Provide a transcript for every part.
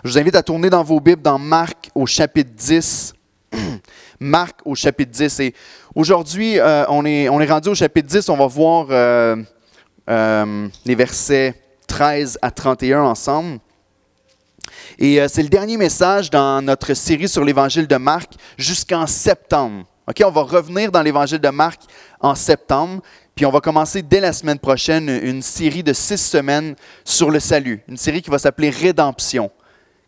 Je vous invite à tourner dans vos Bibles dans Marc au chapitre 10. Marc au chapitre 10. Et aujourd'hui, on est rendu au chapitre 10. On va voir les versets 13 à 31 ensemble. Et c'est le dernier message dans notre série sur l'évangile de Marc jusqu'en septembre. Okay, on va revenir dans l'évangile de Marc en septembre, puis on va commencer dès la semaine prochaine une série de 6 semaines sur le salut, une série qui va s'appeler Rédemption.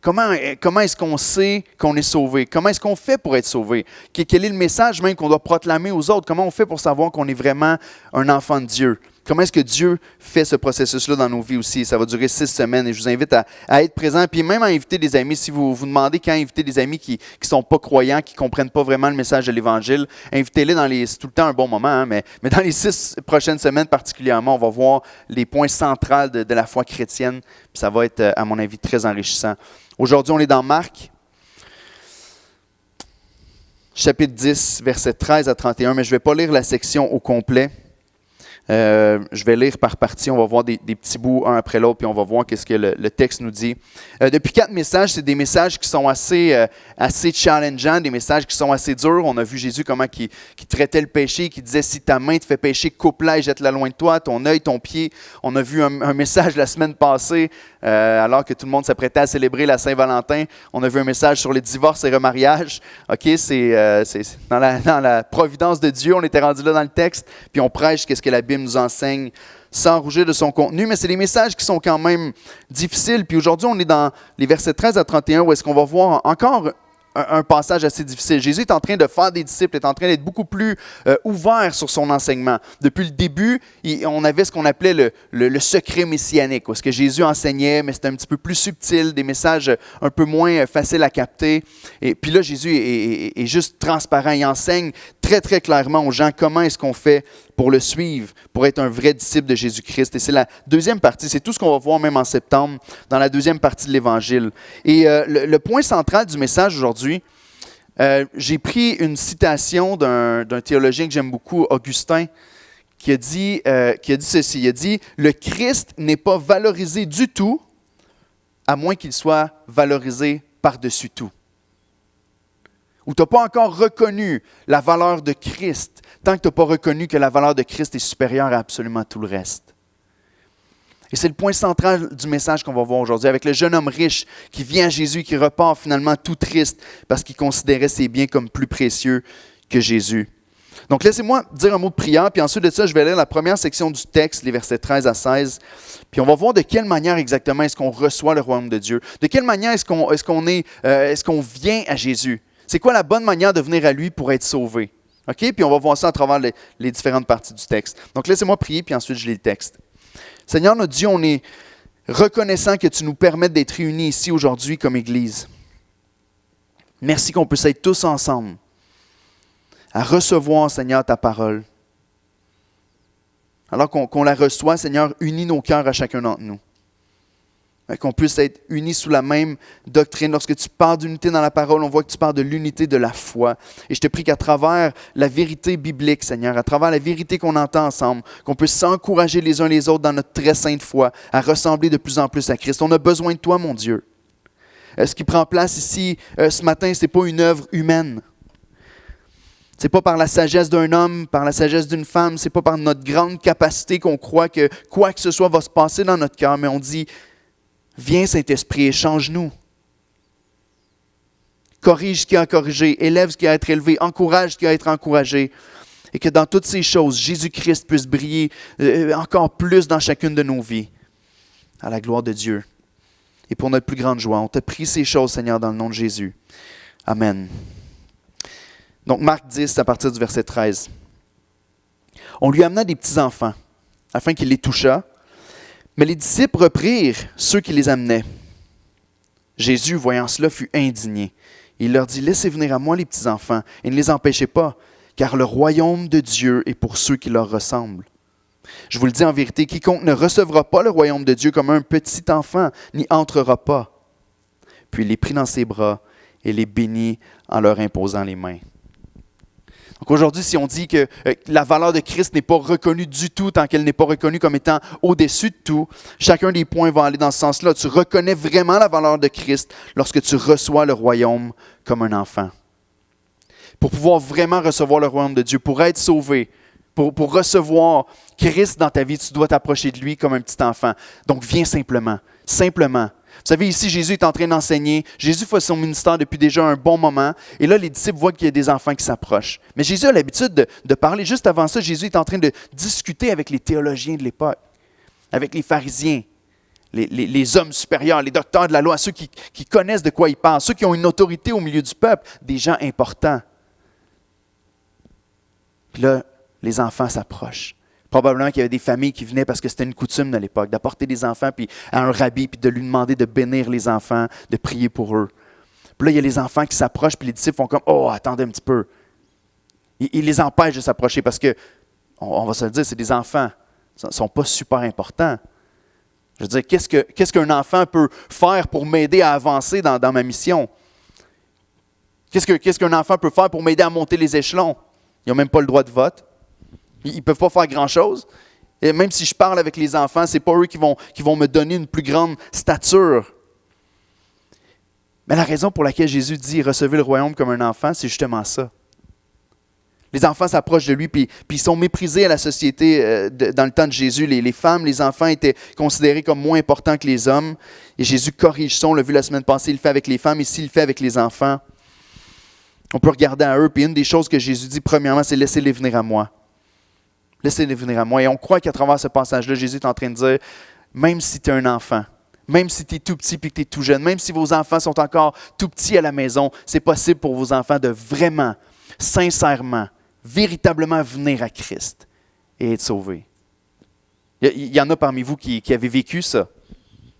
Comment est-ce qu'on sait qu'on est sauvé? Comment est-ce qu'on fait pour être sauvé? Quel est le message même qu'on doit proclamer aux autres? Comment on fait pour savoir qu'on est vraiment un enfant de Dieu? Comment est-ce que Dieu fait ce processus-là dans nos vies aussi? Ça va durer 6 semaines et je vous invite à être présent, puis même à inviter des amis. Si vous vous demandez quand inviter des amis qui ne sont pas croyants, qui ne comprennent pas vraiment le message de l'Évangile, invitez-les c'est tout le temps un bon moment, hein, mais dans les 6 prochaines semaines particulièrement, on va voir les points centraux de la foi chrétienne. Puis ça va être, à mon avis, très enrichissant. Aujourd'hui, on est dans Marc, chapitre 10, versets 13 à 31, mais je ne vais pas lire la section au complet. Je vais lire par partie, on va voir des petits bouts un après l'autre, puis on va voir qu'est-ce que le texte nous dit. Depuis 4 messages, c'est des messages qui sont assez challengeants, des messages qui sont assez durs. On a vu Jésus comment il traitait le péché, qui disait « Si ta main te fait pécher, coupe-la et jette-la loin de toi, ton œil, ton pied. » On a vu un message la semaine passée, alors que tout le monde s'apprêtait à célébrer la Saint-Valentin. On a vu un message sur les divorces et remariages. Okay, c'est dans la providence de Dieu, on était rendu là dans le texte, puis on prêche qu'est-ce que la Bible nous enseigne sans rougir de son contenu, mais c'est des messages qui sont quand même difficiles. Puis aujourd'hui, on est dans les versets 13 à 31 où est-ce qu'on va voir encore un passage assez difficile. Jésus est en train de faire des disciples, est en train d'être beaucoup plus ouvert sur son enseignement. Depuis le début, on avait ce qu'on appelait le secret messianique, où est-ce que Jésus enseignait, mais c'était un petit peu plus subtil, des messages un peu moins faciles à capter. Et puis là, Jésus est juste transparent. Il enseigne très, très clairement aux gens comment est-ce qu'on fait pour le suivre, pour être un vrai disciple de Jésus-Christ. Et c'est la deuxième partie, c'est tout ce qu'on va voir même en septembre, dans la deuxième partie de l'Évangile. Et le point central du message aujourd'hui, j'ai pris une citation d'un théologien que j'aime beaucoup, Augustin, qui a dit ceci. Il a dit « Le Christ n'est pas valorisé du tout, à moins qu'il soit valorisé par-dessus tout. » Ou tu n'as pas encore reconnu la valeur de Christ, tant que tu n'as pas reconnu que la valeur de Christ est supérieure à absolument tout le reste. Et c'est le point central du message qu'on va voir aujourd'hui, avec le jeune homme riche qui vient à Jésus et qui repart finalement tout triste parce qu'il considérait ses biens comme plus précieux que Jésus. Donc laissez-moi dire un mot de prière, puis ensuite de ça, je vais lire la première section du texte, les versets 13 à 16, puis on va voir de quelle manière exactement est-ce qu'on reçoit le royaume de Dieu, de quelle manière est-ce qu'on vient à Jésus. C'est quoi la bonne manière de venir à lui pour être sauvé? OK? Puis on va voir ça à travers les différentes parties du texte. Donc laissez-moi prier, puis ensuite je lis le texte. Seigneur notre Dieu, on est reconnaissant que tu nous permettes d'être réunis ici aujourd'hui comme Église. Merci qu'on puisse être tous ensemble à recevoir, Seigneur, ta parole. Alors qu'on la reçoit, Seigneur, unis nos cœurs à chacun d'entre nous. Qu'on puisse être unis sous la même doctrine. Lorsque tu parles d'unité dans la parole, on voit que tu parles de l'unité de la foi. Et je te prie qu'à travers la vérité biblique, Seigneur, à travers la vérité qu'on entend ensemble, qu'on puisse s'encourager les uns les autres dans notre très sainte foi, à ressembler de plus en plus à Christ. On a besoin de toi, mon Dieu. Ce qui prend place ici, ce matin, ce n'est pas une œuvre humaine. Ce n'est pas par la sagesse d'un homme, par la sagesse d'une femme, ce n'est pas par notre grande capacité qu'on croit que quoi que ce soit va se passer dans notre cœur, mais on dit... Viens, Saint-Esprit, et change-nous. Corrige ce qui a à corriger, élève ce qui a à être élevé, encourage ce qui a à être encouragé. Et que dans toutes ces choses, Jésus-Christ puisse briller encore plus dans chacune de nos vies, à la gloire de Dieu. Et pour notre plus grande joie, on te prie ces choses, Seigneur, dans le nom de Jésus. Amen. Donc, Marc 10, à partir du verset 13. On lui amena des petits-enfants, afin qu'il les touchât. Mais les disciples reprirent ceux qui les amenaient. Jésus, voyant cela, fut indigné. Il leur dit, « Laissez venir à moi les petits-enfants, et ne les empêchez pas, car le royaume de Dieu est pour ceux qui leur ressemblent. Je vous le dis en vérité, quiconque ne recevra pas le royaume de Dieu comme un petit enfant, n'y entrera pas. » Puis il les prit dans ses bras et les bénit en leur imposant les mains. Donc aujourd'hui, si on dit que la valeur de Christ n'est pas reconnue du tout tant qu'elle n'est pas reconnue comme étant au-dessus de tout, chacun des points va aller dans ce sens-là. Tu reconnais vraiment la valeur de Christ lorsque tu reçois le royaume comme un enfant. Pour pouvoir vraiment recevoir le royaume de Dieu, pour être sauvé, pour recevoir Christ dans ta vie, tu dois t'approcher de lui comme un petit enfant. Donc viens simplement, simplement. Vous savez, ici, Jésus est en train d'enseigner. Jésus fait son ministère depuis déjà un bon moment. Et là, les disciples voient qu'il y a des enfants qui s'approchent. Mais Jésus a l'habitude de parler. Juste avant ça, Jésus est en train de discuter avec les théologiens de l'époque, avec les pharisiens, les hommes supérieurs, les docteurs de la loi, ceux qui connaissent de quoi ils parlent, ceux qui ont une autorité au milieu du peuple, des gens importants. Puis là, les enfants s'approchent. Probablement qu'il y avait des familles qui venaient parce que c'était une coutume de l'époque, d'apporter des enfants puis à un rabbi, puis de lui demander de bénir les enfants, de prier pour eux. Puis là, il y a les enfants qui s'approchent, puis les disciples font comme « Oh, attendez un petit peu ». Ils les empêchent de s'approcher parce que, on va se le dire, c'est des enfants. Ils ne sont pas super importants. Je veux dire, qu'est-ce qu'un enfant peut faire pour m'aider à avancer dans ma mission? Qu'est-ce qu'un enfant peut faire pour m'aider à monter les échelons? Ils n'ont même pas le droit de vote. Ils ne peuvent pas faire grand-chose. Et même si je parle avec les enfants, ce n'est pas eux qui vont me donner une plus grande stature. Mais la raison pour laquelle Jésus dit « Recevez le royaume comme un enfant », c'est justement ça. Les enfants s'approchent de lui, puis ils sont méprisés à la société dans le temps de Jésus. Les femmes, les enfants étaient considérés comme moins importants que les hommes. Et Jésus corrige ça, on l'a vu la semaine passée, il le fait avec les femmes, ici il le fait avec les enfants. On peut regarder à eux, puis une des choses que Jésus dit premièrement, c'est « Laissez-les venir à moi ». Laissez-les venir à moi. Et on croit qu'à travers ce passage-là, Jésus est en train de dire, même si tu es un enfant, même si tu es tout petit et que tu es tout jeune, même si vos enfants sont encore tout petits à la maison, c'est possible pour vos enfants de vraiment, sincèrement, véritablement venir à Christ et être sauvés. Il y en a parmi vous qui avez vécu ça.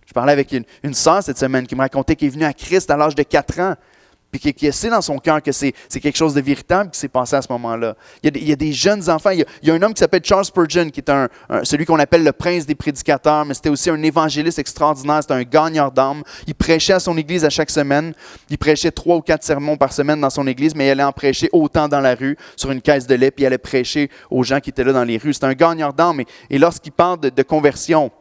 Je parlais avec une sœur cette semaine qui me racontait qu'elle est venue à Christ à l'âge de 4 ans. Puis qui sait dans son cœur que c'est quelque chose de véritable qui s'est passé à ce moment-là. Il y a des jeunes enfants. Il y a un homme qui s'appelle Charles Spurgeon, qui est celui qu'on appelle le prince des prédicateurs, mais c'était aussi un évangéliste extraordinaire, c'était un gagneur d'âmes. Il prêchait à son église à chaque semaine. Il prêchait 3 ou 4 sermons par semaine dans son église, mais il allait en prêcher autant dans la rue, sur une caisse de lait, puis il allait prêcher aux gens qui étaient là dans les rues. C'était un gagneur d'âmes. Et lorsqu'il parle de conversion,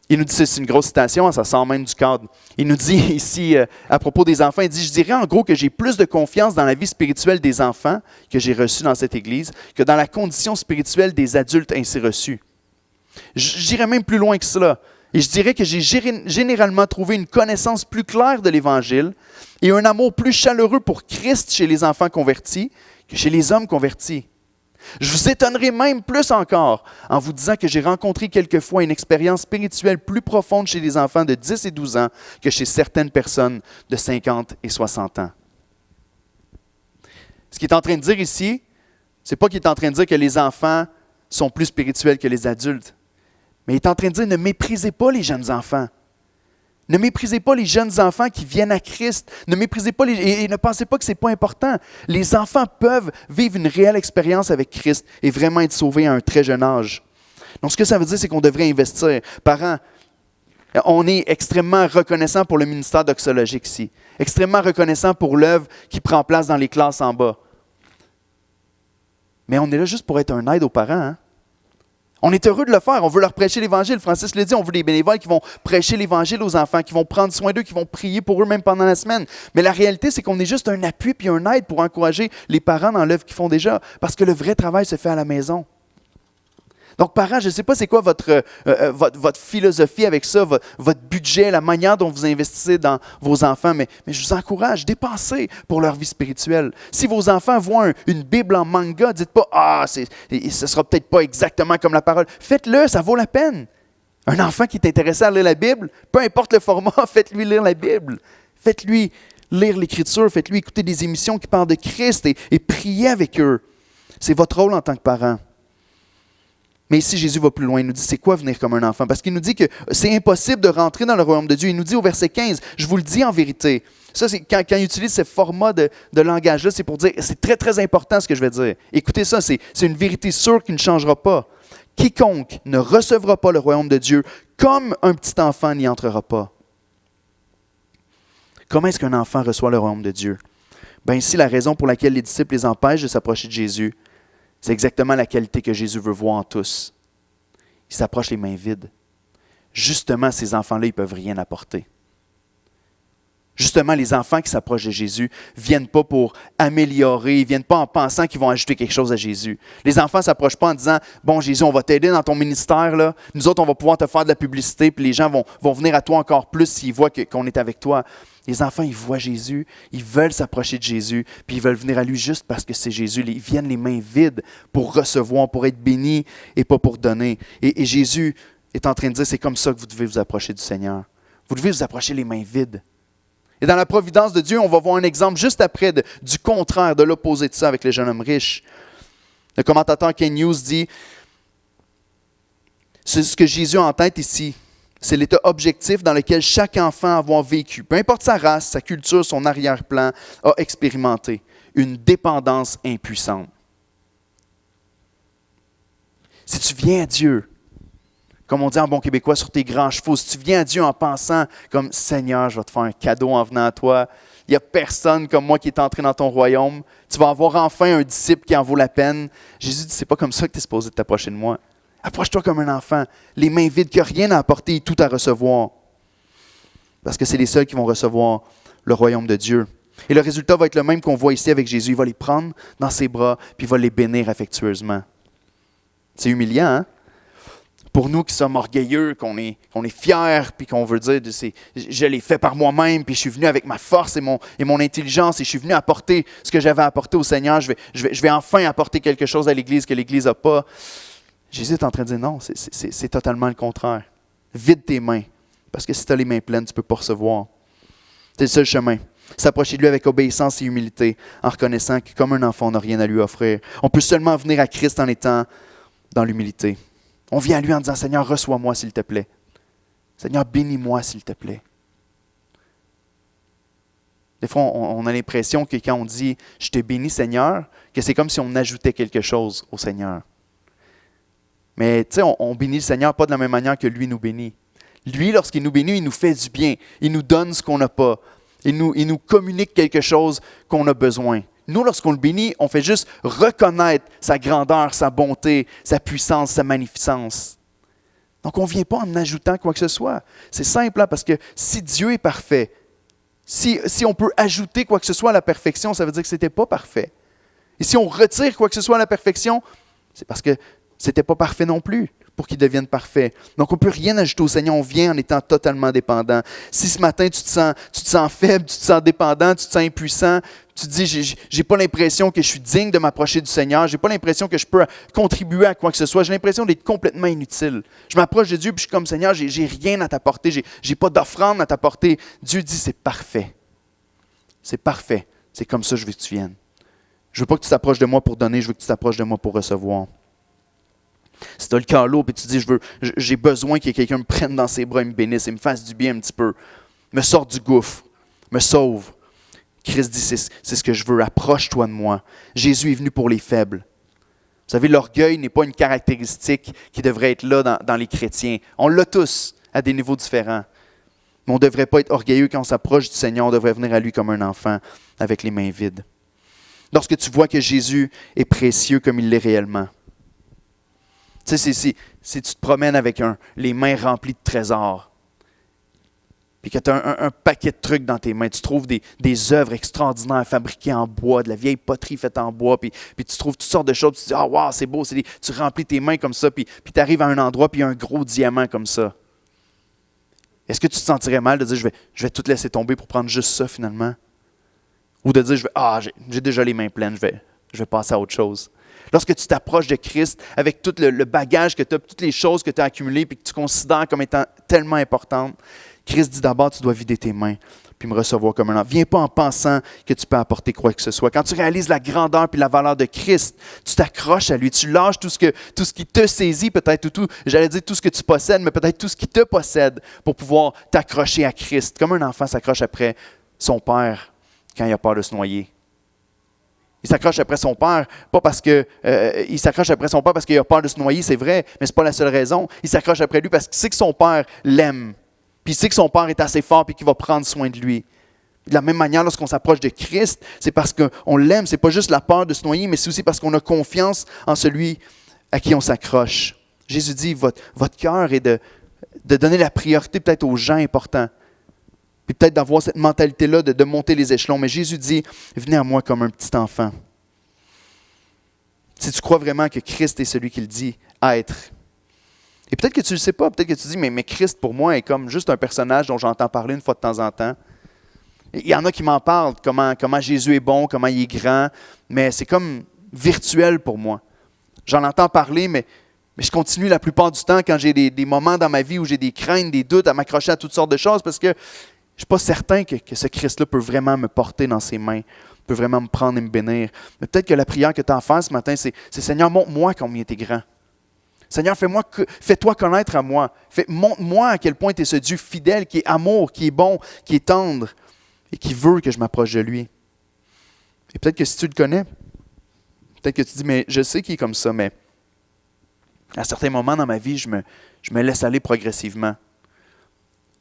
il nous dit, c'est une grosse citation, ça sort même du cadre. Il nous dit ici, à propos des enfants, il dit, je dirais en gros que j'ai plus de confiance dans la vie spirituelle des enfants que j'ai reçue dans cette Église que dans la condition spirituelle des adultes ainsi reçus. J'irais même plus loin que cela. Et je dirais que j'ai généralement trouvé une connaissance plus claire de l'Évangile et un amour plus chaleureux pour Christ chez les enfants convertis que chez les hommes convertis. Je vous étonnerai même plus encore en vous disant que j'ai rencontré quelquefois une expérience spirituelle plus profonde chez les enfants de 10 et 12 ans que chez certaines personnes de 50 et 60 ans. Ce qu'il est en train de dire ici, ce n'est pas qu'il est en train de dire que les enfants sont plus spirituels que les adultes, mais il est en train de dire ne méprisez pas les jeunes enfants. Ne méprisez pas les jeunes enfants qui viennent à Christ. Ne méprisez pas et ne pensez pas que ce n'est pas important. Les enfants peuvent vivre une réelle expérience avec Christ et vraiment être sauvés à un très jeune âge. Donc, ce que ça veut dire, c'est qu'on devrait investir. Parents, on est extrêmement reconnaissant pour le ministère doxologique ici. Extrêmement reconnaissant pour l'œuvre qui prend place dans les classes en bas. Mais on est là juste pour être un aide aux parents, hein? On est heureux de le faire, on veut leur prêcher l'Évangile. Francis le dit, on veut des bénévoles qui vont prêcher l'Évangile aux enfants, qui vont prendre soin d'eux, qui vont prier pour eux même pendant la semaine. Mais la réalité, c'est qu'on est juste un appui puis un aide pour encourager les parents dans l'œuvre qu'ils font déjà, parce que le vrai travail se fait à la maison. Donc, parents, je ne sais pas c'est quoi votre philosophie avec ça, votre budget, la manière dont vous investissez dans vos enfants, mais je vous encourage, dépensez pour leur vie spirituelle. Si vos enfants voient une Bible en manga, dites pas « Ah, ce ne sera peut-être pas exactement comme la parole ». Faites-le, ça vaut la peine. Un enfant qui est intéressé à lire la Bible, peu importe le format, faites-lui lire la Bible. Faites-lui lire l'Écriture, faites-lui écouter des émissions qui parlent de Christ et priez avec eux. C'est votre rôle en tant que parent. Mais ici, Jésus va plus loin. Il nous dit, c'est quoi venir comme un enfant? Parce qu'il nous dit que c'est impossible de rentrer dans le royaume de Dieu. Il nous dit au verset 15, je vous le dis en vérité. Ça, c'est quand il utilise ce format de langage-là, c'est pour dire, c'est très, très important ce que je vais dire. Écoutez ça, c'est une vérité sûre qui ne changera pas. Quiconque ne recevra pas le royaume de Dieu comme un petit enfant n'y entrera pas. Comment est-ce qu'un enfant reçoit le royaume de Dieu? Ben ici, la raison pour laquelle les disciples les empêchent de s'approcher de Jésus, c'est exactement la qualité que Jésus veut voir en tous. Ils s'approchent les mains vides. Justement, ces enfants-là, ils ne peuvent rien apporter. Justement, les enfants qui s'approchent de Jésus ne viennent pas pour améliorer, ils ne viennent pas en pensant qu'ils vont ajouter quelque chose à Jésus. Les enfants ne s'approchent pas en disant « Bon, Jésus, on va t'aider dans ton ministère, là. Nous autres, on va pouvoir te faire de la publicité, puis les gens vont venir à toi encore plus s'ils voient qu'on est avec toi. » Les enfants, ils voient Jésus, ils veulent s'approcher de Jésus, puis ils veulent venir à lui juste parce que c'est Jésus. Ils viennent les mains vides pour recevoir, pour être bénis et pas pour donner. Et Jésus est en train de dire « C'est comme ça que vous devez vous approcher du Seigneur. Vous devez vous approcher les mains vides. » Et dans la providence de Dieu, on va voir un exemple juste après du contraire, de l'opposé de ça avec le jeune homme riche. Le commentateur Ken Hughes dit, ce que Jésus a en tête ici, c'est l'état objectif dans lequel chaque enfant a avoir vécu, peu importe sa race, sa culture, son arrière-plan, a expérimenté une dépendance impuissante. Si tu viens à Dieu, comme on dit en bon québécois, sur tes grands chevaux, si tu viens à Dieu en pensant comme « Seigneur, je vais te faire un cadeau en venant à toi. Il n'y a personne comme moi qui est entré dans ton royaume. Tu vas avoir enfin un disciple qui en vaut la peine. » Jésus dit « C'est pas comme ça que tu es supposé t'approcher de moi. Approche-toi comme un enfant, les mains vides, qui n'ont rien à apporter et tout à recevoir. » Parce que c'est les seuls qui vont recevoir le royaume de Dieu. Et le résultat va être le même qu'on voit ici avec Jésus. Il va les prendre dans ses bras, puis il va les bénir affectueusement. C'est humiliant, hein? Pour nous qui sommes orgueilleux, qu'on est fiers, puis qu'on veut dire je l'ai fait par moi-même, puis je suis venu avec ma force et mon intelligence, et je suis venu apporter ce que j'avais apporté au Seigneur. Je vais enfin apporter quelque chose à l'Église que l'Église n'a pas. Jésus est en train de dire non, c'est totalement le contraire. Vide tes mains, parce que si tu as les mains pleines, tu ne peux pas recevoir. C'est le seul chemin. S'approcher de lui avec obéissance et humilité, en reconnaissant que comme un enfant, on n'a rien à lui offrir. On peut seulement venir à Christ en étant dans l'humilité. On vient à lui en disant « Seigneur, reçois-moi s'il te plaît. Seigneur, bénis-moi s'il te plaît. » Des fois, on a l'impression que quand on dit « Je te bénis Seigneur », que c'est comme si on ajoutait quelque chose au Seigneur. Mais tu sais, on bénit le Seigneur pas de la même manière que lui nous bénit. Lui, lorsqu'il nous bénit, il nous fait du bien. Il nous donne ce qu'on n'a pas. Il nous communique quelque chose qu'on a besoin. Nous, lorsqu'on le bénit, on fait juste reconnaître sa grandeur, sa bonté, sa puissance, sa magnificence. Donc, on ne vient pas en ajoutant quoi que ce soit. C'est simple, hein, parce que si Dieu est parfait, si on peut ajouter quoi que ce soit à la perfection, ça veut dire que ce n'était pas parfait. Et si on retire quoi que ce soit à la perfection, c'est parce que ce n'était pas parfait non plus pour qu'il devienne parfait. Donc, on ne peut rien ajouter au Seigneur. On vient en étant totalement dépendant. Si ce matin, tu te sens faible, tu te sens dépendant, tu te sens impuissant, tu te dis, j'ai pas l'impression que je suis digne de m'approcher du Seigneur, j'ai pas l'impression que je peux contribuer à quoi que ce soit, j'ai l'impression d'être complètement inutile. Je m'approche de Dieu puis je suis comme Seigneur, j'ai rien à t'apporter, j'ai pas d'offrande à t'apporter. Dieu dit, c'est parfait. C'est parfait. C'est comme ça que je veux que tu viennes. Je veux pas que tu t'approches de moi pour donner, je veux que tu t'approches de moi pour recevoir. Si tu as le cœur lourd et tu dis, j'ai besoin que quelqu'un me prenne dans ses bras et me bénisse et me fasse du bien un petit peu, me sorte du gouffre, me sauve. Christ dit, c'est ce que je veux, approche-toi de moi. Jésus est venu pour les faibles. Vous savez, l'orgueil n'est pas une caractéristique qui devrait être là dans les chrétiens. On l'a tous à des niveaux différents. Mais on ne devrait pas être orgueilleux quand on s'approche du Seigneur, on devrait venir à lui comme un enfant avec les mains vides. Lorsque tu vois que Jésus est précieux comme il l'est réellement. Tu sais, si tu te promènes avec les mains remplies de trésors, puis que tu as un paquet de trucs dans tes mains, tu trouves des œuvres extraordinaires fabriquées en bois, de la vieille poterie faite en bois, puis tu trouves toutes sortes de choses, puis tu dis « Ah, wow, c'est beau, tu remplis tes mains comme ça, puis tu arrives à un endroit, puis il y a un gros diamant comme ça. » Est-ce que tu te sentirais mal de dire « Je vais tout laisser tomber pour prendre juste ça finalement? » Ou de dire « J'ai déjà les mains pleines, je vais passer à autre chose. » Lorsque tu t'approches de Christ avec tout le bagage que tu as, toutes les choses que tu as accumulées et que tu considères comme étant tellement importantes, Christ dit d'abord, tu dois vider tes mains puis me recevoir comme un enfant. Viens pas en pensant que tu peux apporter quoi que ce soit. Quand tu réalises la grandeur et la valeur de Christ, tu t'accroches à lui, tu lâches tout ce qui te saisit, peut-être j'allais dire tout ce que tu possèdes, mais peut-être tout ce qui te possède pour pouvoir t'accrocher à Christ. Comme un enfant s'accroche après son père quand il a peur de se noyer. Il s'accroche après son père, pas parce que il s'accroche après son père parce qu'il a peur de se noyer, c'est vrai, mais c'est pas la seule raison. Il s'accroche après lui parce qu'il sait que son père l'aime. Puis il sait que son père est assez fort et qu'il va prendre soin de lui. De la même manière, lorsqu'on s'approche de Christ, c'est parce qu'on l'aime. Ce n'est pas juste la peur de se noyer, mais c'est aussi parce qu'on a confiance en celui à qui on s'accroche. Jésus dit, votre cœur est de donner la priorité peut-être aux gens importants. Puis peut-être d'avoir cette mentalité-là de monter les échelons. Mais Jésus dit, venez à moi comme un petit enfant. Si tu crois vraiment que Christ est celui qu'il dit être. Et peut-être que tu ne le sais pas, peut-être que tu dis, mais Christ pour moi est comme juste un personnage dont j'entends parler une fois de temps en temps. Il y en a qui m'en parlent, comment Jésus est bon, comment il est grand, mais c'est comme virtuel pour moi. J'en entends parler, mais je continue la plupart du temps quand j'ai des moments dans ma vie où j'ai des craintes, des doutes, à m'accrocher à toutes sortes de choses parce que je ne suis pas certain que ce Christ-là peut vraiment me porter dans ses mains, peut vraiment me prendre et me bénir. Mais peut-être que la prière que tu as à faire ce matin, c'est Seigneur, montre-moi combien tu es grand. Seigneur, fais-toi connaître à moi. Montre-moi à quel point tu es ce Dieu fidèle, qui est amour, qui est bon, qui est tendre et qui veut que je m'approche de lui. Et peut-être que si tu le connais, peut-être que tu dis, mais je sais qu'il est comme ça, mais à certains moments dans ma vie, je me laisse aller progressivement.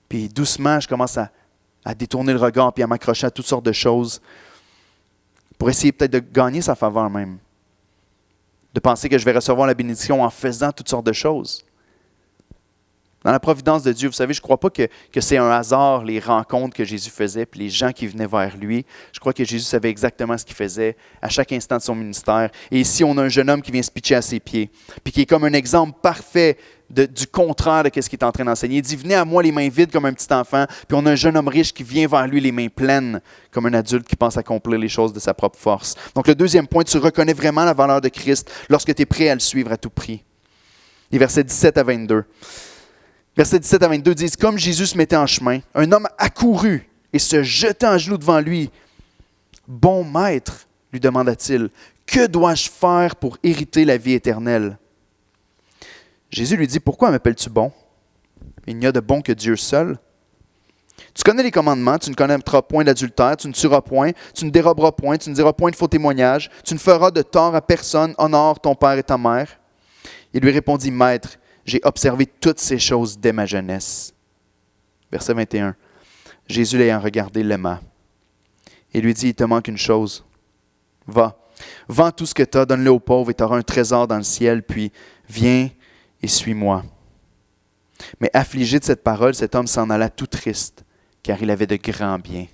Puis doucement, je commence à détourner le regard puis à m'accrocher à toutes sortes de choses pour essayer peut-être de gagner sa faveur même. De penser que je vais recevoir la bénédiction en faisant toutes sortes de choses. Dans la providence de Dieu, vous savez, je ne crois pas que c'est un hasard les rencontres que Jésus faisait puis les gens qui venaient vers lui. Je crois que Jésus savait exactement ce qu'il faisait à chaque instant de son ministère. Et ici, on a un jeune homme qui vient se pitcher à ses pieds puis qui est comme un exemple parfait du contraire de ce qu'il est en train d'enseigner. Il dit, venez à moi les mains vides comme un petit enfant, puis on a un jeune homme riche qui vient vers lui les mains pleines comme un adulte qui pense accomplir les choses de sa propre force. Donc le deuxième point, tu reconnais vraiment la valeur de Christ lorsque tu es prêt à le suivre à tout prix. Les versets 17 à 22. Versets 17 à 22 disent, comme Jésus se mettait en chemin, un homme accourut et se jetant à genoux devant lui. Bon maître, lui demanda-t-il, que dois-je faire pour hériter la vie éternelle? Jésus lui dit, pourquoi m'appelles-tu bon? Il n'y a de bon que Dieu seul. Tu connais les commandements, tu ne commettras point d'adultère, tu ne tueras point, tu ne déroberas point, tu ne diras point de faux témoignages, tu ne feras de tort à personne, honore ton père et ta mère. Il lui répondit, Maître, j'ai observé toutes ces choses dès ma jeunesse. Verset 21. Jésus l'ayant regardé l'aima et lui dit, il te manque une chose. Va, vends tout ce que tu as, donne-le aux pauvres et tu auras un trésor dans le ciel, puis viens et suis-moi. Mais affligé de cette parole, cet homme s'en alla tout triste, car il avait de grands biens.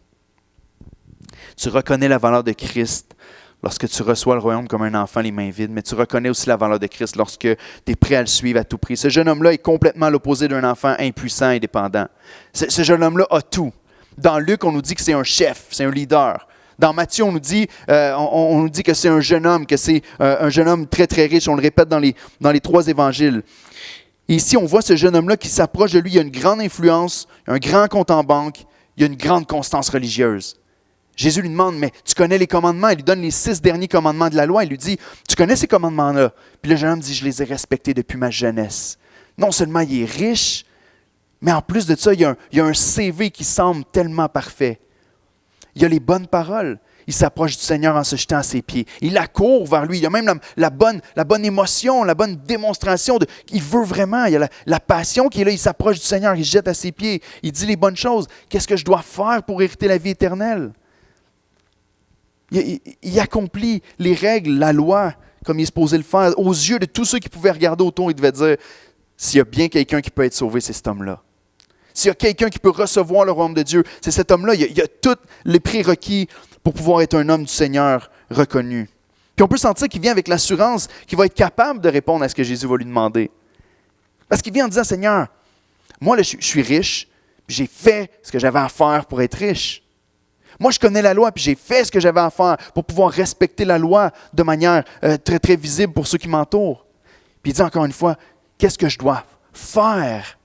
Tu reconnais la valeur de Christ lorsque tu reçois le royaume comme un enfant, les mains vides, mais tu reconnais aussi la valeur de Christ lorsque tu es prêt à le suivre à tout prix. Ce jeune homme-là est complètement à l'opposé d'un enfant impuissant et dépendant. Ce jeune homme-là a tout. Dans Luc, on nous dit que c'est un chef, c'est un leader. Dans Matthieu, on nous dit que c'est un jeune homme, que c'est un jeune homme très, très riche. On le répète dans les 3 évangiles. Et ici, on voit ce jeune homme-là qui s'approche de lui. Il a une grande influence, un grand compte en banque, il a une grande constance religieuse. Jésus lui demande, mais tu connais les commandements? Il lui donne les 6 derniers commandements de la loi. Il lui dit, tu connais ces commandements-là? Puis le jeune homme dit, je les ai respectés depuis ma jeunesse. Non seulement il est riche, mais en plus de ça, il y a un CV qui semble tellement parfait. Il a les bonnes paroles. Il s'approche du Seigneur en se jetant à ses pieds. Il accourt vers lui. Il a même la bonne émotion, la bonne démonstration. Il veut vraiment. Il y a la passion qui est là. Il s'approche du Seigneur. Il se jette à ses pieds. Il dit les bonnes choses. Qu'est-ce que je dois faire pour hériter la vie éternelle? Il accomplit les règles, la loi, comme il est supposé le faire. Aux yeux de tous ceux qui pouvaient regarder autour, il devait dire, s'il y a bien quelqu'un qui peut être sauvé, c'est cet homme-là. S'il y a quelqu'un qui peut recevoir le royaume de Dieu, c'est cet homme-là. Il a tous les prérequis pour pouvoir être un homme du Seigneur reconnu. Puis on peut sentir qu'il vient avec l'assurance qu'il va être capable de répondre à ce que Jésus va lui demander. Parce qu'il vient en disant, Seigneur, moi là, je suis riche, puis j'ai fait ce que j'avais à faire pour être riche. Moi, je connais la loi, puis j'ai fait ce que j'avais à faire pour pouvoir respecter la loi de manière très, très visible pour ceux qui m'entourent. Puis il dit encore une fois, qu'est-ce que je dois faire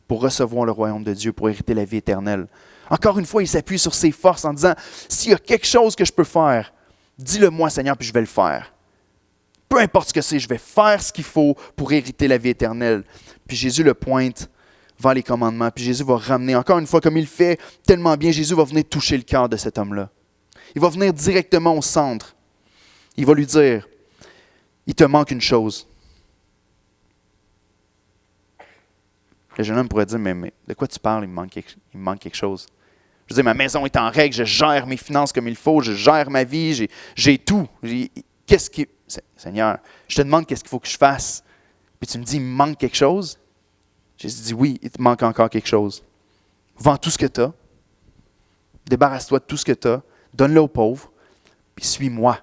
pour recevoir le royaume de Dieu, pour hériter la vie éternelle? Encore une fois, il s'appuie sur ses forces en disant, s'il y a quelque chose que je peux faire, dis-le-moi, Seigneur, puis je vais le faire. Peu importe ce que c'est, je vais faire ce qu'il faut pour hériter la vie éternelle. Puis Jésus le pointe vers les commandements. Puis Jésus va ramener, encore une fois, comme il fait tellement bien, Jésus va venir toucher le cœur de cet homme-là. Il va venir directement au centre. Il va lui dire, il te manque une chose. Le jeune homme pourrait dire, mais de quoi tu parles? Il me manque quelque chose. Je veux dire, ma maison est en règle, je gère mes finances comme il faut, je gère ma vie, j'ai tout. Seigneur, je te demande qu'est-ce qu'il faut que je fasse. Puis tu me dis, il me manque quelque chose. Jésus dit, oui, il te manque encore quelque chose. Vends tout ce que tu as. Débarrasse-toi de tout ce que tu as. Donne-le aux pauvres. Puis suis-moi.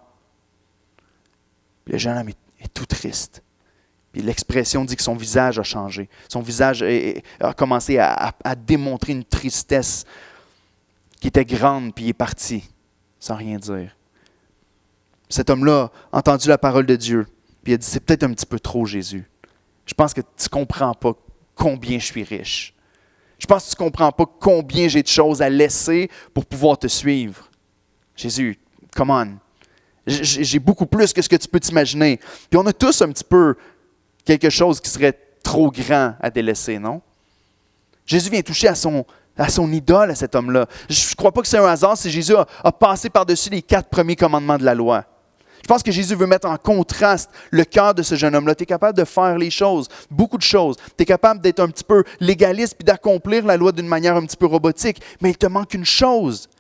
Puis le jeune homme est tout triste. Puis l'expression dit que son visage a changé. Son visage a commencé à démontrer une tristesse qui était grande, puis il est parti, sans rien dire. Cet homme-là a entendu la parole de Dieu, puis il a dit, c'est peut-être un petit peu trop, Jésus. Je pense que tu ne comprends pas combien je suis riche. Je pense que tu ne comprends pas combien j'ai de choses à laisser pour pouvoir te suivre. Jésus, come on. J'ai beaucoup plus que ce que tu peux t'imaginer. Puis on a tous un petit peu quelque chose qui serait trop grand à délaisser, non? Jésus vient toucher à son idole, à cet homme-là. Je ne crois pas que c'est un hasard si Jésus a passé par-dessus les 4 premiers commandements de la loi. Je pense que Jésus veut mettre en contraste le cœur de ce jeune homme-là. Tu es capable de faire les choses, beaucoup de choses. Tu es capable d'être un petit peu légaliste puis d'accomplir la loi d'une manière un petit peu robotique. Mais il te manque une chose.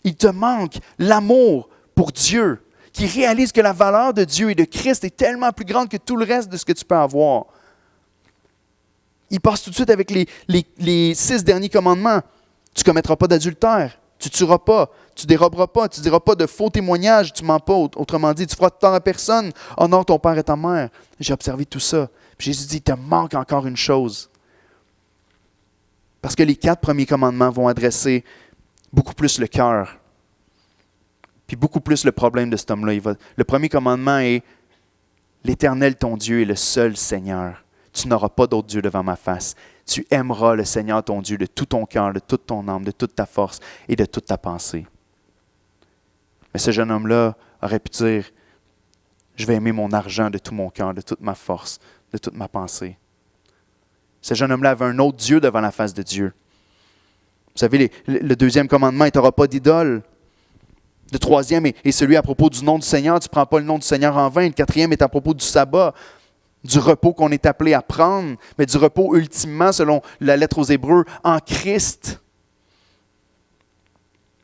Il te manque l'amour pour Dieu, qui réalise que la valeur de Dieu et de Christ est tellement plus grande que tout le reste de ce que tu peux avoir. Il passe tout de suite avec les 6 derniers commandements. Tu ne commettras pas d'adultère. Tu ne tueras pas, tu ne déroberas pas, tu ne diras pas de faux témoignages, tu ne mens pas. Autrement dit, tu feras de tort à personne. Honore ton père et ta mère. J'ai observé tout ça. Puis Jésus dit, il te manque encore une chose. Parce que les 4 premiers commandements vont adresser beaucoup plus le cœur. Puis beaucoup plus le problème de cet homme-là. Le premier commandement est, l'Éternel ton Dieu est le seul Seigneur. Tu n'auras pas d'autre Dieu devant ma face. Tu aimeras le Seigneur ton Dieu de tout ton cœur, de toute ton âme, de toute ta force et de toute ta pensée. Mais ce jeune homme-là aurait pu dire, je vais aimer mon argent de tout mon cœur, de toute ma force, de toute ma pensée. Ce jeune homme-là avait un autre Dieu devant la face de Dieu. Vous savez, le 2e commandement, tu n'auras pas d'idole. Le 3e est celui à propos du nom du Seigneur. Tu ne prends pas le nom du Seigneur en vain. Le 4e est à propos du sabbat, du repos qu'on est appelé à prendre, mais du repos ultimement, selon la lettre aux Hébreux, en Christ.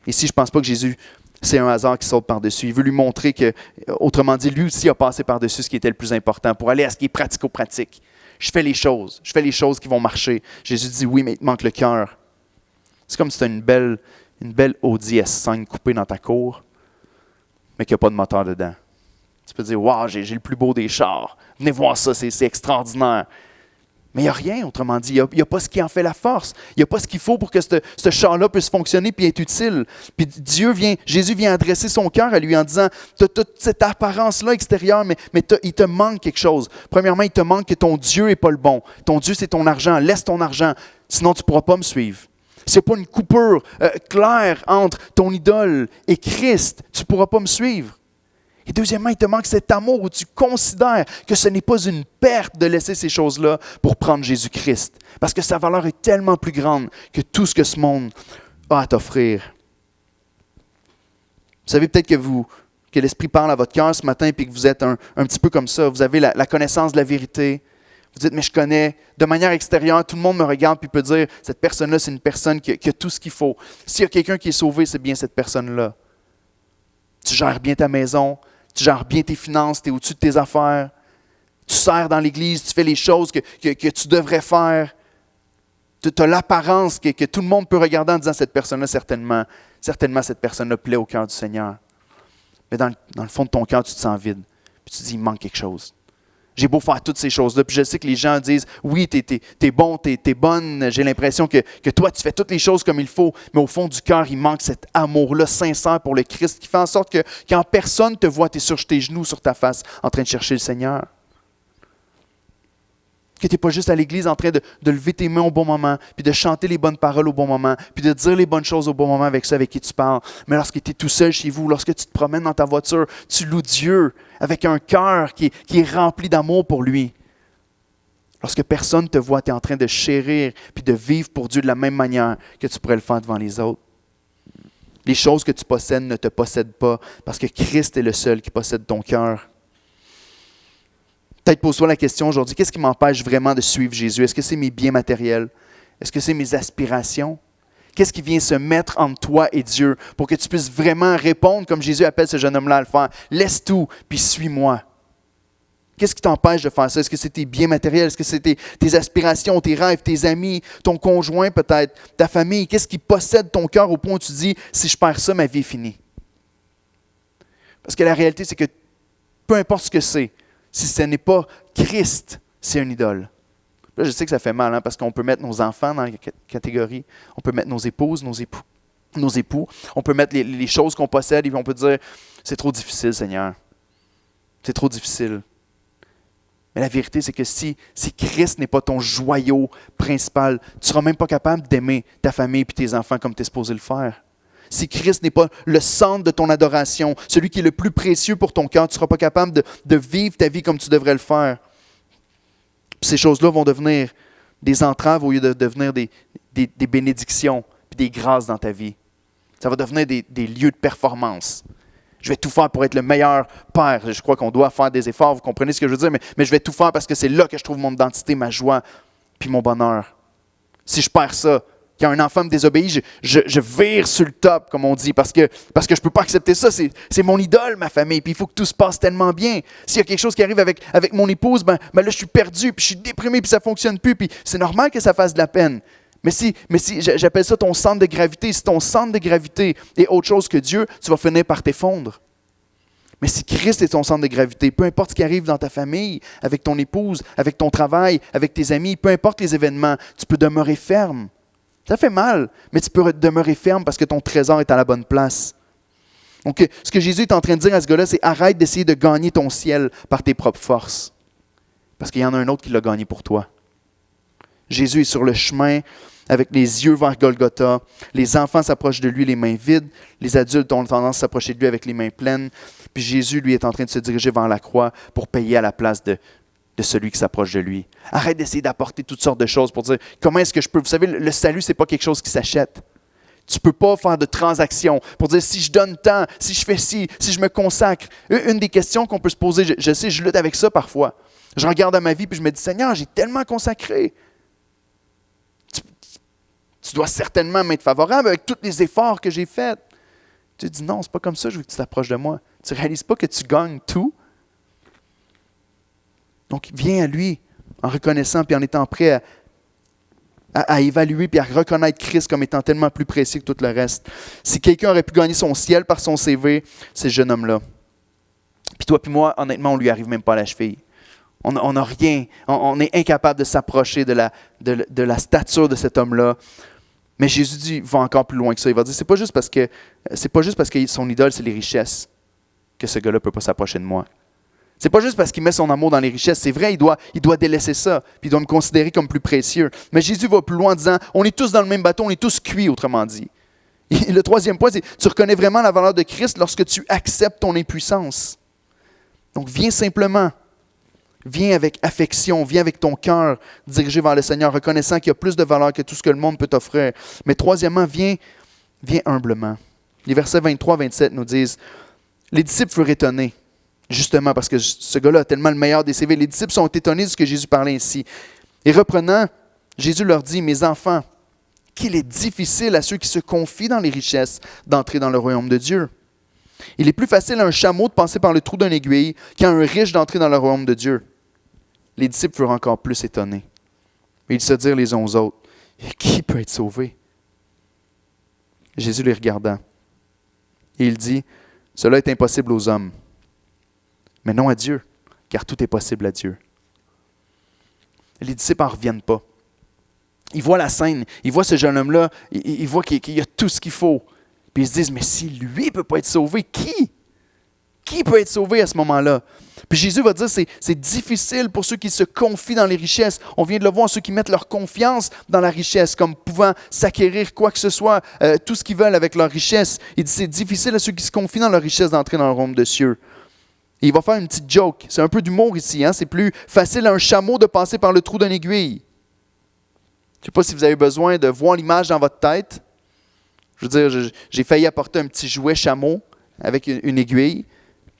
Ici, je ne pense pas que Jésus, c'est un hasard qui saute par-dessus. Il veut lui montrer que, autrement dit, lui aussi a passé par-dessus ce qui était le plus important pour aller à ce qui est pratico-pratique. Je fais les choses qui vont marcher. Jésus dit oui, mais il te manque le cœur. C'est comme si tu as une belle Audi S5 coupée dans ta cour, mais qu'il n'y a pas de moteur dedans. Tu peux dire, wow, j'ai le plus beau des chars. Venez voir ça, c'est extraordinaire. Mais il n'y a rien, autrement dit. Il n'y a pas ce qui en fait la force. Il n'y a pas ce qu'il faut pour que ce char-là puisse fonctionner et être utile. Puis Jésus vient adresser son cœur à lui en disant, tu as toute cette apparence-là extérieure, mais il te manque quelque chose. Premièrement, il te manque que ton Dieu n'est pas le bon. Ton Dieu, c'est ton argent. Laisse ton argent, sinon tu ne pourras pas me suivre. S'il n'y a pas une coupure claire entre ton idole et Christ, tu ne pourras pas me suivre. Et deuxièmement, il te manque cet amour où tu considères que ce n'est pas une perte de laisser ces choses-là pour prendre Jésus-Christ. Parce que sa valeur est tellement plus grande que tout ce que ce monde a à t'offrir. Vous savez peut-être que l'Esprit parle à votre cœur ce matin et que vous êtes un petit peu comme ça. Vous avez la connaissance de la vérité. Vous dites, mais je connais, de manière extérieure, tout le monde me regarde et peut dire, cette personne-là, c'est une personne qui a tout ce qu'il faut. S'il y a quelqu'un qui est sauvé, c'est bien cette personne-là. Tu gères bien ta maison, tu gères bien tes finances, tu es au-dessus de tes affaires, tu sers dans l'Église, tu fais les choses que tu devrais faire. Tu as l'apparence que tout le monde peut regarder en disant, cette personne-là, certainement cette personne-là plaît au cœur du Seigneur. Mais dans le fond de ton cœur, tu te sens vide. Puis tu te dis, il manque quelque chose. J'ai beau faire toutes ces choses-là, puis je sais que les gens disent, oui, t'es bon, t'es bonne, j'ai l'impression que toi, tu fais toutes les choses comme il faut, mais au fond du cœur, il manque cet amour-là sincère pour le Christ qui fait en sorte que quand personne te voit, tu es sur tes genoux, sur ta face, en train de chercher le Seigneur. Que tu n'es pas juste à l'église en train de lever tes mains au bon moment, puis de chanter les bonnes paroles au bon moment, puis de dire les bonnes choses au bon moment avec ceux avec qui tu parles. Mais lorsque tu es tout seul chez vous, lorsque tu te promènes dans ta voiture, tu loues Dieu avec un cœur qui est rempli d'amour pour lui. Lorsque personne te voit, tu es en train de chérir puis de vivre pour Dieu de la même manière que tu pourrais le faire devant les autres. Les choses que tu possèdes ne te possèdent pas parce que Christ est le seul qui possède ton cœur. Peut-être pose-toi la question aujourd'hui, qu'est-ce qui m'empêche vraiment de suivre Jésus? Est-ce que c'est mes biens matériels? Est-ce que c'est mes aspirations? Qu'est-ce qui vient se mettre entre toi et Dieu pour que tu puisses vraiment répondre comme Jésus appelle ce jeune homme-là à le faire? Laisse tout, puis suis-moi. Qu'est-ce qui t'empêche de faire ça? Est-ce que c'est tes biens matériels? Est-ce que c'est tes aspirations, tes rêves, tes amis, ton conjoint peut-être, ta famille? Qu'est-ce qui possède ton cœur au point où tu dis, si je perds ça, ma vie est finie? Parce que la réalité, c'est que peu importe ce que c'est, si ce n'est pas Christ, c'est une idole. Là, je sais que ça fait mal, parce qu'on peut mettre nos enfants dans la catégorie, on peut mettre nos épouses, nos époux, on peut mettre les choses qu'on possède et on peut dire, c'est trop difficile, Seigneur. C'est trop difficile. Mais la vérité, c'est que si Christ n'est pas ton joyau principal, tu ne seras même pas capable d'aimer ta famille et tes enfants comme tu es supposé le faire. Si Christ n'est pas le centre de ton adoration, celui qui est le plus précieux pour ton cœur, tu ne seras pas capable de vivre ta vie comme tu devrais le faire. Puis ces choses-là vont devenir des entraves au lieu de devenir des bénédictions et des grâces dans ta vie. Ça va devenir des lieux de performance. Je vais tout faire pour être le meilleur père. Je crois qu'on doit faire des efforts, vous comprenez ce que je veux dire, mais je vais tout faire parce que c'est là que je trouve mon identité, ma joie, puis mon bonheur. Si je perds ça, quand un enfant me désobéit, je vire sur le top, comme on dit, parce que je ne peux pas accepter ça. C'est mon idole, ma famille, puis il faut que tout se passe tellement bien. S'il y a quelque chose qui arrive avec mon épouse, ben là, je suis perdu, puis je suis déprimé, puis ça ne fonctionne plus, puis c'est normal que ça fasse de la peine. Mais si j'appelle ça ton centre de gravité, si ton centre de gravité est autre chose que Dieu, tu vas finir par t'effondre. Mais si Christ est ton centre de gravité, peu importe ce qui arrive dans ta famille, avec ton épouse, avec ton travail, avec tes amis, peu importe les événements, tu peux demeurer ferme. Ça fait mal, mais tu peux demeurer ferme parce que ton trésor est à la bonne place. Donc, ce que Jésus est en train de dire à ce gars-là, c'est arrête d'essayer de gagner ton ciel par tes propres forces. Parce qu'il y en a un autre qui l'a gagné pour toi. Jésus est sur le chemin avec les yeux vers Golgotha. Les enfants s'approchent de lui les mains vides. Les adultes ont tendance à s'approcher de lui avec les mains pleines. Puis Jésus, lui, est en train de se diriger vers la croix pour payer à la place de celui qui s'approche de lui. Arrête d'essayer d'apporter toutes sortes de choses pour dire comment est-ce que je peux. Vous savez, le salut, ce n'est pas quelque chose qui s'achète. Tu ne peux pas faire de transaction pour dire si je donne tant, si je fais ci, si je me consacre. Une des questions qu'on peut se poser, je sais, je lutte avec ça parfois. Je regarde à ma vie et je me dis, Seigneur, j'ai tellement consacré. Tu dois certainement m'être favorable avec tous les efforts que j'ai faits. Tu dis non, c'est pas comme ça, je veux que tu t'approches de moi. Tu ne réalises pas que tu gagnes tout. Donc, viens à lui en reconnaissant puis en étant prêt à évaluer puis à reconnaître Christ comme étant tellement plus précieux que tout le reste. Si quelqu'un aurait pu gagner son ciel par son CV, c'est ce jeune homme-là. Puis toi puis moi, honnêtement, on ne lui arrive même pas à la cheville. On n'a rien. On est incapable de s'approcher de la stature de cet homme-là. Mais Jésus dit, va encore plus loin que ça. Il va dire, c'est pas juste parce que son idole, c'est les richesses, que ce gars-là ne peut pas s'approcher de moi. C'est pas juste parce qu'il met son amour dans les richesses. C'est vrai, il doit délaisser ça, puis il doit me considérer comme plus précieux. Mais Jésus va plus loin en disant, on est tous dans le même bateau, on est tous cuits, autrement dit. Et le troisième point, c'est, tu reconnais vraiment la valeur de Christ lorsque tu acceptes ton impuissance. Donc, viens simplement. Viens avec affection, viens avec ton cœur dirigé vers le Seigneur, reconnaissant qu'il y a plus de valeur que tout ce que le monde peut t'offrir. Mais troisièmement, viens humblement. Les versets 23-27 nous disent, les disciples furent étonnés, justement parce que ce gars-là a tellement le meilleur des CV. Les disciples sont étonnés de ce que Jésus parlait ainsi. Et reprenant, Jésus leur dit, mes enfants, qu'il est difficile à ceux qui se confient dans les richesses d'entrer dans le royaume de Dieu. Il est plus facile à un chameau de passer par le trou d'une aiguille qu'à un riche d'entrer dans le royaume de Dieu. Les disciples furent encore plus étonnés. Et ils se dirent les uns aux autres, qui peut être sauvé? Jésus les regarda. Et il dit, cela est impossible aux hommes, mais non à Dieu, car tout est possible à Dieu. Les disciples n'en reviennent pas. Ils voient la scène, ils voient ce jeune homme-là, ils voient qu'il y a tout ce qu'il faut. Puis ils se disent, mais si lui ne peut pas être sauvé, qui? Qui peut être sauvé à ce moment-là? Puis Jésus va dire, c'est difficile pour ceux qui se confient dans les richesses. On vient de le voir, ceux qui mettent leur confiance dans la richesse, comme pouvant s'acquérir quoi que ce soit, tout ce qu'ils veulent avec leur richesse. Il dit, c'est difficile à ceux qui se confient dans leur richesse d'entrer dans le royaume de cieux. Et il va faire une petite joke. C'est un peu d'humour ici. C'est plus facile à un chameau de passer par le trou d'une aiguille. Je ne sais pas si vous avez besoin de voir l'image dans votre tête. Je veux dire, j'ai failli apporter un petit jouet chameau avec une aiguille,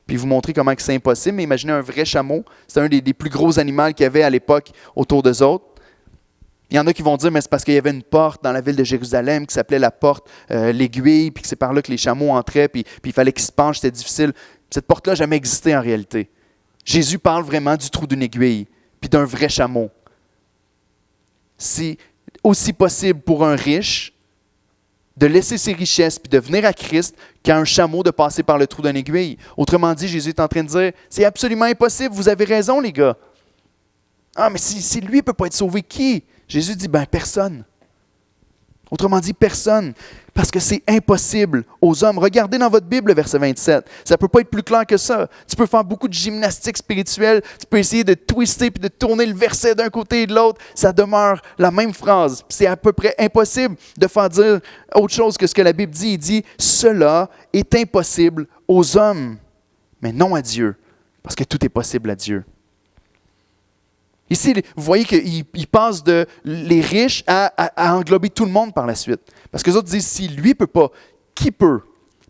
puis vous montrer comment c'est impossible. Mais imaginez un vrai chameau. C'est un des plus gros animaux qu'il y avait à l'époque autour d'eux autres. Il y en a qui vont dire, mais c'est parce qu'il y avait une porte dans la ville de Jérusalem qui s'appelait la porte l'Aiguille, puis que c'est par là que les chameaux entraient, puis il fallait qu'ils se penchent, c'était difficile. Cette porte-là n'a jamais existé en réalité. Jésus parle vraiment du trou d'une aiguille, puis d'un vrai chameau. C'est aussi possible pour un riche de laisser ses richesses puis de venir à Christ qu'à un chameau de passer par le trou d'une aiguille. Autrement dit, Jésus est en train de dire, c'est absolument impossible, vous avez raison les gars. Ah, mais si lui ne peut pas être sauvé, qui? Jésus dit, personne. Autrement dit, personne. Parce que c'est impossible aux hommes. Regardez dans votre Bible, le verset 27. Ça ne peut pas être plus clair que ça. Tu peux faire beaucoup de gymnastique spirituelle. Tu peux essayer de twister et de tourner le verset d'un côté et de l'autre. Ça demeure la même phrase. C'est à peu près impossible de faire dire autre chose que ce que la Bible dit. Il dit, cela est impossible aux hommes, mais non à Dieu. Parce que tout est possible à Dieu. Ici, vous voyez qu'il passe de les riches à englober tout le monde par la suite. Parce que les autres disent, si lui ne peut pas, qui peut?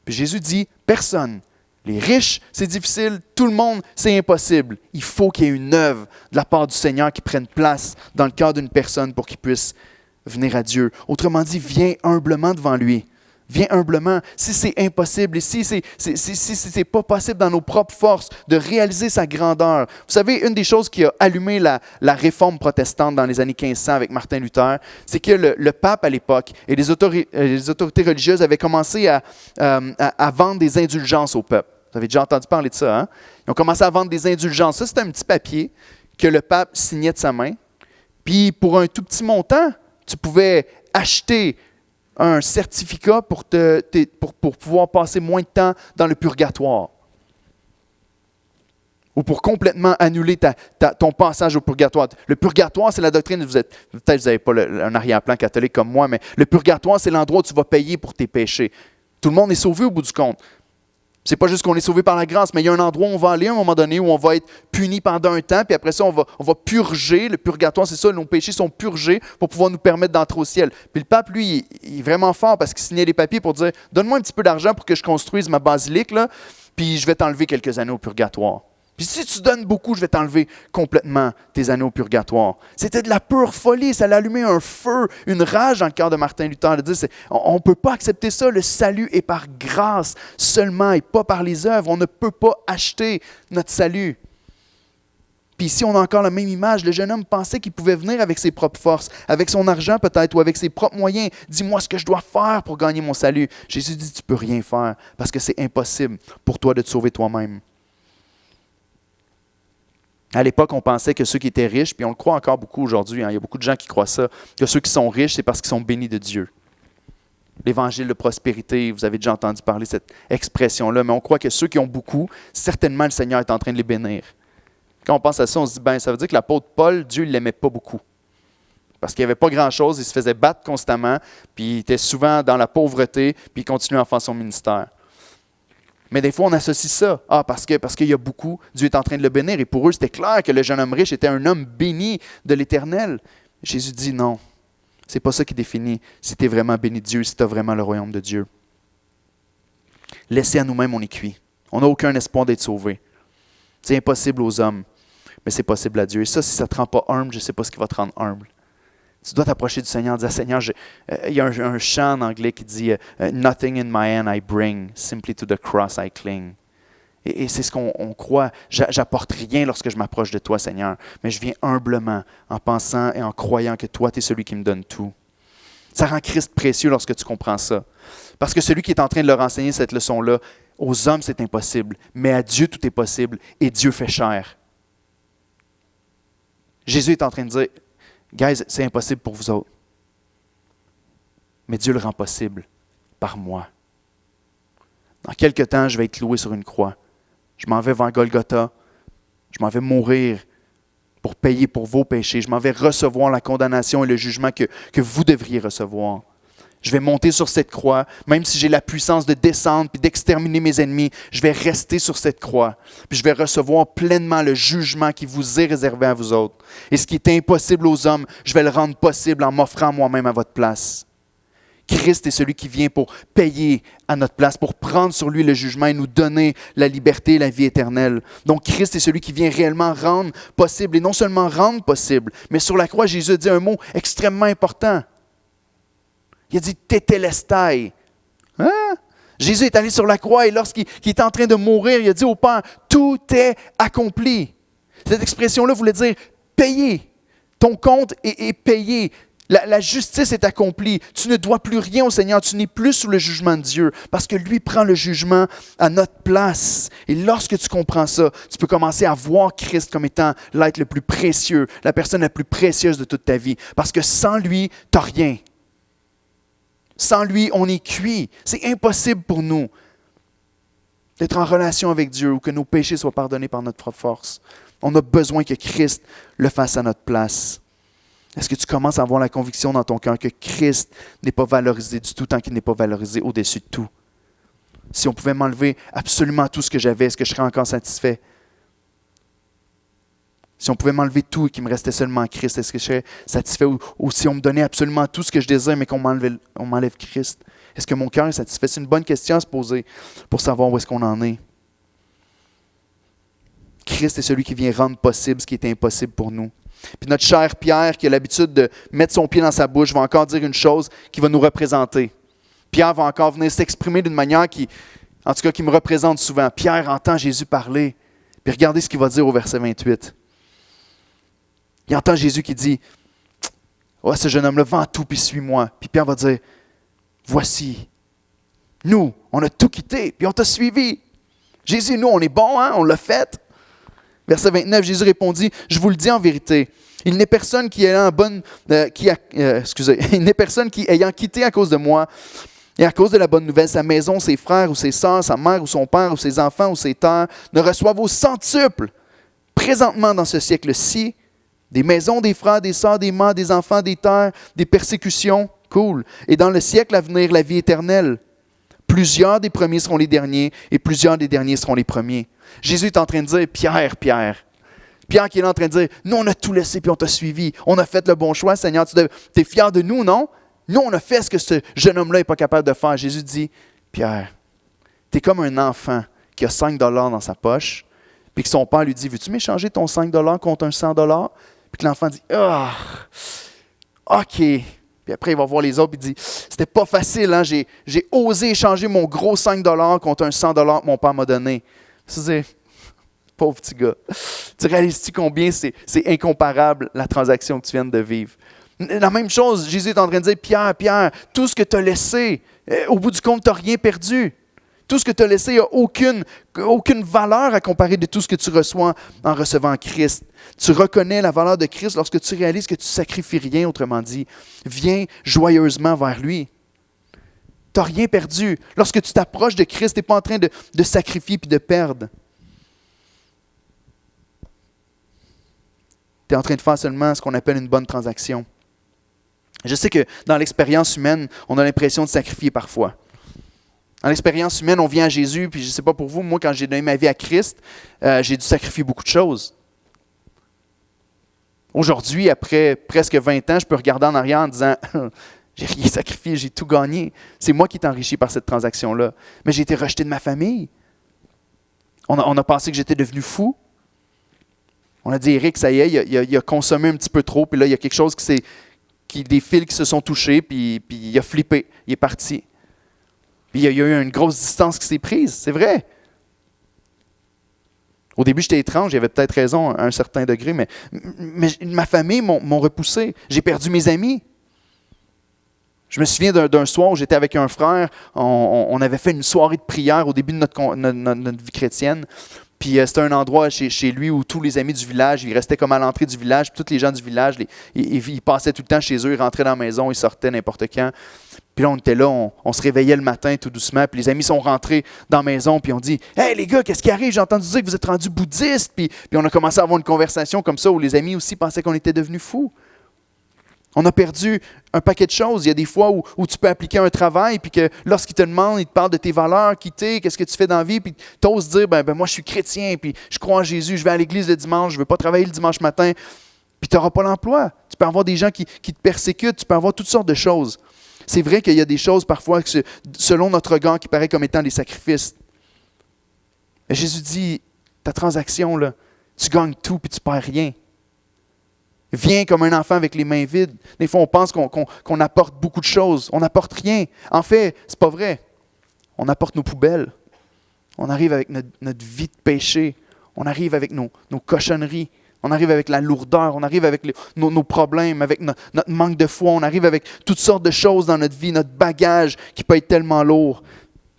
Puis Jésus dit, personne. Les riches, c'est difficile. Tout le monde, c'est impossible. Il faut qu'il y ait une œuvre de la part du Seigneur qui prenne place dans le cœur d'une personne pour qu'il puisse venir à Dieu. Autrement dit, viens humblement devant lui. Viens humblement. Si c'est impossible et si c'est pas possible dans nos propres forces de réaliser sa grandeur. Vous savez, une des choses qui a allumé la réforme protestante dans les années 1500 avec Martin Luther, c'est que le pape à l'époque et les autorités religieuses avaient commencé à vendre des indulgences au peuple. Vous avez déjà entendu parler de ça, hein? Ils ont commencé à vendre des indulgences. Ça, c'était un petit papier que le pape signait de sa main. Puis, pour un tout petit montant, tu pouvais acheter un certificat pour pouvoir passer moins de temps dans le purgatoire. Ou pour complètement annuler ton passage au purgatoire. Le purgatoire, c'est la doctrine, peut-être que vous n'avez pas un arrière-plan catholique comme moi, mais le purgatoire, c'est l'endroit où tu vas payer pour tes péchés. Tout le monde est sauvé au bout du compte. C'est pas juste qu'on est sauvé par la grâce, mais il y a un endroit où on va aller à un moment donné, où on va être puni pendant un temps, puis après ça, on va purger. Le purgatoire, c'est ça, nos péchés sont purgés pour pouvoir nous permettre d'entrer au ciel. Puis le pape, lui, il est vraiment fort parce qu'il signait les papiers pour dire « Donne-moi un petit peu d'argent pour que je construise ma basilique, là, puis je vais t'enlever quelques années au purgatoire. » Puis si tu donnes beaucoup, je vais t'enlever complètement tes années au purgatoire. C'était de la pure folie, ça allait allumer un feu, une rage dans le cœur de Martin Luther. De dire, on ne peut pas accepter ça, le salut est par grâce seulement et pas par les œuvres. On ne peut pas acheter notre salut. Puis ici, on a encore la même image. Le jeune homme pensait qu'il pouvait venir avec ses propres forces, avec son argent peut-être, ou avec ses propres moyens. Dis-moi ce que je dois faire pour gagner mon salut. Jésus dit, tu ne peux rien faire parce que c'est impossible pour toi de te sauver toi-même. À l'époque, on pensait que ceux qui étaient riches, puis on le croit encore beaucoup aujourd'hui, hein, il y a beaucoup de gens qui croient ça, que ceux qui sont riches, c'est parce qu'ils sont bénis de Dieu. L'évangile de prospérité, vous avez déjà entendu parler de cette expression-là, mais on croit que ceux qui ont beaucoup, certainement le Seigneur est en train de les bénir. Quand on pense à ça, on se dit, ça veut dire que l'apôtre Paul, Dieu ne l'aimait pas beaucoup. Parce qu'il n'y avait pas grand-chose, il se faisait battre constamment, puis il était souvent dans la pauvreté, puis il continuait à faire son ministère. Mais des fois, on associe ça. Parce qu'il y a beaucoup, Dieu est en train de le bénir. Et pour eux, c'était clair que le jeune homme riche était un homme béni de l'Éternel. Jésus dit non. Ce n'est pas ça qui définit si tu es vraiment béni de Dieu, si tu as vraiment le royaume de Dieu. Laissé à nous-mêmes, on est cuit. On n'a aucun espoir d'être sauvé. C'est impossible aux hommes, mais c'est possible à Dieu. Et ça, si ça ne te rend pas humble, je ne sais pas ce qui va te rendre humble. Tu dois t'approcher du Seigneur et dire, Seigneur, il y a un chant en anglais qui dit « Nothing in my hand I bring, simply to the cross I cling ». Et c'est ce qu'on croit. J'apporte rien lorsque je m'approche de toi, Seigneur, mais je viens humblement en pensant et en croyant que toi, tu es celui qui me donne tout. Ça rend Christ précieux lorsque tu comprends ça. Parce que celui qui est en train de leur enseigner cette leçon-là, aux hommes, c'est impossible, mais à Dieu, tout est possible, et Dieu fait chair. Jésus est en train de dire, guys, c'est impossible pour vous autres. Mais Dieu le rend possible par moi. Dans quelque temps, je vais être cloué sur une croix. Je m'en vais vers Golgotha. Je m'en vais mourir pour payer pour vos péchés. Je m'en vais recevoir la condamnation et le jugement que vous devriez recevoir. Je vais monter sur cette croix, même si j'ai la puissance de descendre et d'exterminer mes ennemis, je vais rester sur cette croix. Puis je vais recevoir pleinement le jugement qui vous est réservé à vous autres. Et ce qui est impossible aux hommes, je vais le rendre possible en m'offrant moi-même à votre place. Christ est celui qui vient pour payer à notre place, pour prendre sur lui le jugement et nous donner la liberté et la vie éternelle. Donc Christ est celui qui vient réellement rendre possible, et non seulement rendre possible, mais sur la croix, Jésus a dit un mot extrêmement important. Il a dit « tétélestai ». Hein? Jésus est allé sur la croix et lorsqu'il était en train de mourir, il a dit au Père « tout est accompli ». Cette expression-là voulait dire « payer ». Ton compte est payé. La justice est accomplie. Tu ne dois plus rien au Seigneur. Tu n'es plus sous le jugement de Dieu parce que lui prend le jugement à notre place. Et lorsque tu comprends ça, tu peux commencer à voir Christ comme étant l'être le plus précieux, la personne la plus précieuse de toute ta vie. Parce que sans lui, tu n'as rien. Sans lui, on est cuit. C'est impossible pour nous d'être en relation avec Dieu ou que nos péchés soient pardonnés par notre propre force. On a besoin que Christ le fasse à notre place. Est-ce que tu commences à avoir la conviction dans ton cœur que Christ n'est pas valorisé du tout tant qu'il n'est pas valorisé au-dessus de tout? Si on pouvait m'enlever absolument tout ce que j'avais, est-ce que je serais encore satisfait? Si on pouvait m'enlever tout et qu'il me restait seulement Christ, est-ce que je serais satisfait? Ou si on me donnait absolument tout ce que je désire, mais qu'on m'enlève Christ, est-ce que mon cœur est satisfait? C'est une bonne question à se poser pour savoir où est-ce qu'on en est. Christ est celui qui vient rendre possible ce qui est impossible pour nous. Puis notre cher Pierre, qui a l'habitude de mettre son pied dans sa bouche, va encore dire une chose qui va nous représenter. Pierre va encore venir s'exprimer d'une manière qui me représente souvent. Pierre entend Jésus parler. Puis regardez ce qu'il va dire au verset 28. Il entend Jésus qui dit « Oh, ce jeune homme-là, vends tout puis suis-moi. » Puis Pierre va dire « Voici, nous, on a tout quitté, puis on t'a suivi. Jésus, nous, on est bons, hein? On l'a fait. » Verset 29, Jésus répondit, « Je vous le dis en vérité, il n'est personne qui ayant quitté à cause de moi et à cause de la bonne nouvelle sa maison, ses frères ou ses sœurs, sa mère ou son père ou ses enfants ou ses terres, ne reçoivent au centuple présentement dans ce siècle-ci des maisons, des frères, des sœurs, des mères, des enfants, des terres, des persécutions, cool, et dans le siècle à venir, la vie éternelle. Plusieurs des premiers seront les derniers et plusieurs des derniers seront les premiers. » Jésus est en train de dire, Pierre qui est là en train de dire, nous on a tout laissé puis on t'a suivi. On a fait le bon choix, Seigneur. Tu es fier de nous, non? Nous on a fait ce que ce jeune homme-là n'est pas capable de faire. Jésus dit, Pierre, tu es comme un enfant qui a 5 $ dans sa poche, puis que son père lui dit, veux-tu m'échanger ton 5 $ contre un 100 $? Puis que l'enfant dit, ah, OK. Puis après, il va voir les autres et il dit, c'était pas facile, hein? J'ai osé échanger mon gros 5 $ contre un 100 $ que mon père m'a donné. C'est pauvre petit gars. Tu réalises-tu combien c'est incomparable la transaction que tu viens de vivre? La même chose, Jésus est en train de dire, Pierre, tout ce que tu as laissé, au bout du compte, tu n'as rien perdu. Tout ce que tu as laissé n'a aucune valeur à comparer de tout ce que tu reçois en recevant Christ. Tu reconnais la valeur de Christ lorsque tu réalises que tu ne sacrifies rien, autrement dit. Viens joyeusement vers lui. Tu n'as rien perdu. Lorsque tu t'approches de Christ, tu n'es pas en train de sacrifier puis de perdre. Tu es en train de faire seulement ce qu'on appelle une bonne transaction. Je sais que dans l'expérience humaine, on a l'impression de sacrifier parfois. Dans l'expérience humaine, on vient à Jésus, puis je ne sais pas pour vous, moi, quand j'ai donné ma vie à Christ, j'ai dû sacrifier beaucoup de choses. Aujourd'hui, après presque 20 ans, je peux regarder en arrière en disant « J'ai rien sacrifié, j'ai tout gagné. C'est moi qui est enrichi par cette transaction-là. Mais j'ai été rejeté de ma famille. On a pensé que j'étais devenu fou. On a dit, Eric, ça y est, il a consommé un petit peu trop, puis là, il y a quelque chose des fils qui se sont touchés, puis il a flippé, il est parti. Puis il y a eu une grosse distance qui s'est prise, c'est vrai. Au début, j'étais étrange, j'avais peut-être raison à un certain degré, mais ma famille m'ont repoussé. J'ai perdu mes amis. Je me souviens d'un soir où j'étais avec un frère, on avait fait une soirée de prière au début de notre vie chrétienne. Puis c'était un endroit chez lui où tous les amis du village, ils restaient comme à l'entrée du village, puis tous les gens du village, ils passaient tout le temps chez eux, ils rentraient dans la maison, ils sortaient n'importe quand. Puis là, on était là, on se réveillait le matin tout doucement, puis les amis sont rentrés dans la maison, puis on dit « Hey les gars, qu'est-ce qui arrive? J'ai entendu dire que vous êtes rendus bouddhistes. » Puis on a commencé à avoir une conversation comme ça où les amis aussi pensaient qu'on était devenus fous. On a perdu un paquet de choses. Il y a des fois où tu peux appliquer un travail, puis que lorsqu'ils te demandent, ils te parlent de tes valeurs, qui t'es, qu'est-ce que tu fais dans la vie, puis tu oses dire, ben moi je suis chrétien, puis je crois en Jésus, je vais à l'église le dimanche, je ne veux pas travailler le dimanche matin, puis tu n'auras pas l'emploi. Tu peux avoir des gens qui te persécutent, tu peux avoir toutes sortes de choses. C'est vrai qu'il y a des choses parfois, selon notre regard, qui paraissent comme étant des sacrifices. Mais Jésus dit, ta transaction, là, tu gagnes tout puis tu ne perds rien. Viens comme un enfant avec les mains vides. Des fois, on pense qu'on apporte beaucoup de choses. On n'apporte rien. En fait, ce n'est pas vrai. On apporte nos poubelles. On arrive avec notre vie de péché. On arrive avec nos cochonneries. On arrive avec la lourdeur. On arrive avec nos problèmes, avec notre manque de foi. On arrive avec toutes sortes de choses dans notre vie, notre bagage qui peut être tellement lourd.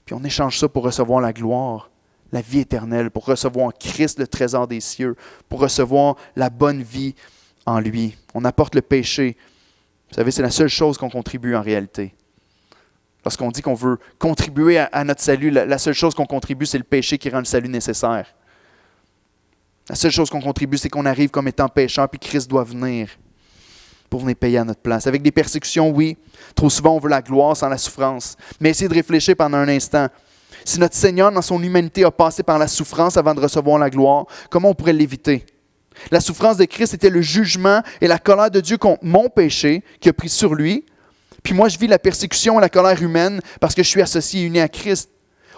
Puis on échange ça pour recevoir la gloire, la vie éternelle, pour recevoir en Christ le trésor des cieux, pour recevoir la bonne vie en lui. On apporte le péché. Vous savez, c'est la seule chose qu'on contribue en réalité. Lorsqu'on dit qu'on veut contribuer à notre salut, la seule chose qu'on contribue, c'est le péché qui rend le salut nécessaire. La seule chose qu'on contribue, c'est qu'on arrive comme étant pécheur, puis Christ doit venir pour venir payer à notre place. Avec des persécutions, oui. Trop souvent, on veut la gloire sans la souffrance. Mais essayez de réfléchir pendant un instant. Si notre Seigneur, dans son humanité, a passé par la souffrance avant de recevoir la gloire, comment on pourrait l'éviter? La souffrance de Christ était le jugement et la colère de Dieu contre mon péché qui a pris sur lui. Puis moi, je vis la persécution et la colère humaine parce que je suis associé et uni à Christ.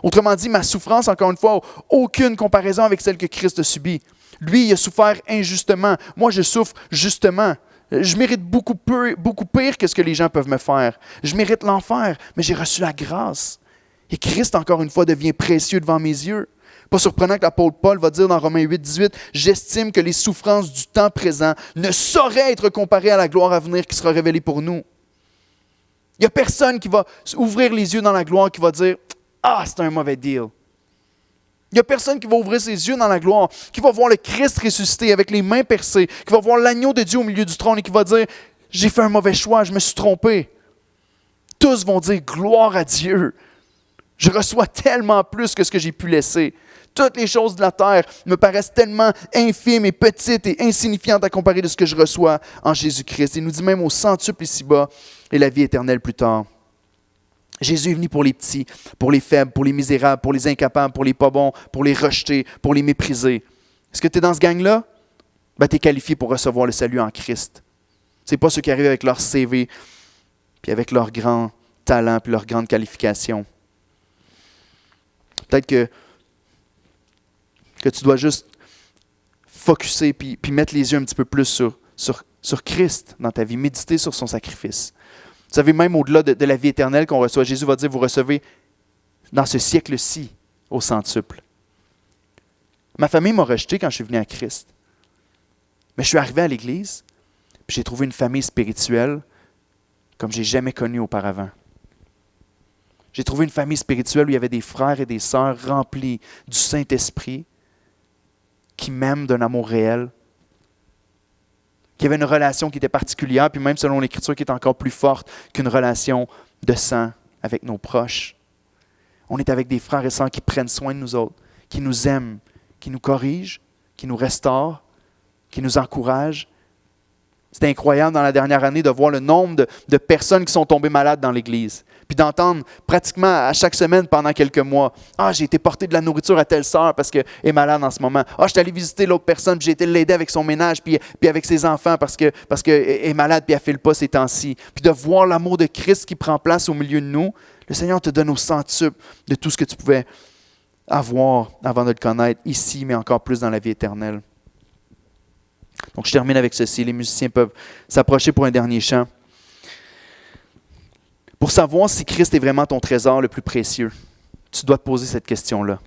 Autrement dit, ma souffrance, encore une fois, aucune comparaison avec celle que Christ a subie. Lui, il a souffert injustement. Moi, je souffre justement. Je mérite beaucoup pire que ce que les gens peuvent me faire. Je mérite l'enfer, mais j'ai reçu la grâce. Et Christ, encore une fois, devient précieux devant mes yeux. Pas surprenant que l'apôtre Paul va dire dans Romains 8, 18, « J'estime que les souffrances du temps présent ne sauraient être comparées à la gloire à venir qui sera révélée pour nous. » Il n'y a personne qui va ouvrir les yeux dans la gloire qui va dire « Ah, c'est un mauvais deal. » Il n'y a personne qui va ouvrir ses yeux dans la gloire, qui va voir le Christ ressuscité avec les mains percées, qui va voir l'agneau de Dieu au milieu du trône et qui va dire « J'ai fait un mauvais choix, je me suis trompé. » Tous vont dire « Gloire à Dieu. Je reçois tellement plus que ce que j'ai pu laisser. » Toutes les choses de la terre me paraissent tellement infimes et petites et insignifiantes à comparer de ce que je reçois en Jésus-Christ. Il nous dit même au centuple ici-bas et la vie éternelle plus tard. Jésus est venu pour les petits, pour les faibles, pour les misérables, pour les incapables, pour les pas bons, pour les rejeter, pour les mépriser. Est-ce que tu es dans ce gang-là? Tu es qualifié pour recevoir le salut en Christ. Ce n'est pas ceux qui arrivent avec leur CV, puis avec leur grand talent, puis leur grande qualification. Peut-être que tu dois juste focusser puis mettre les yeux un petit peu plus sur Christ dans ta vie, méditer sur son sacrifice. Vous savez, même au-delà de la vie éternelle qu'on reçoit, Jésus va dire, vous recevez dans ce siècle-ci au centuple. Ma famille m'a rejeté quand je suis venu à Christ. Mais je suis arrivé à l'Église, puis j'ai trouvé une famille spirituelle comme je n'ai jamais connue auparavant. J'ai trouvé une famille spirituelle où il y avait des frères et des sœurs remplis du Saint-Esprit, qui m'aiment d'un amour réel, qui avait une relation qui était particulière, puis même selon l'Écriture, qui est encore plus forte qu'une relation de sang avec nos proches. On est avec des frères et sœurs qui prennent soin de nous autres, qui nous aiment, qui nous corrigent, qui nous restaurent, qui nous encouragent. C'était incroyable dans la dernière année de voir le nombre de personnes qui sont tombées malades dans l'Église. Puis d'entendre pratiquement à chaque semaine pendant quelques mois, « Ah, j'ai été porter de la nourriture à telle sœur parce qu'elle est malade en ce moment. Ah, je suis allé visiter l'autre personne, puis j'ai été l'aider avec son ménage, puis avec ses enfants parce qu'elle est malade, puis elle ne file pas ces temps-ci. » Puis de voir l'amour de Christ qui prend place au milieu de nous, le Seigneur te donne au centuple de tout ce que tu pouvais avoir avant de le connaître ici, mais encore plus dans la vie éternelle. Donc, je termine avec ceci. Les musiciens peuvent s'approcher pour un dernier chant. Pour savoir si Christ est vraiment ton trésor le plus précieux, tu dois te poser cette question-là.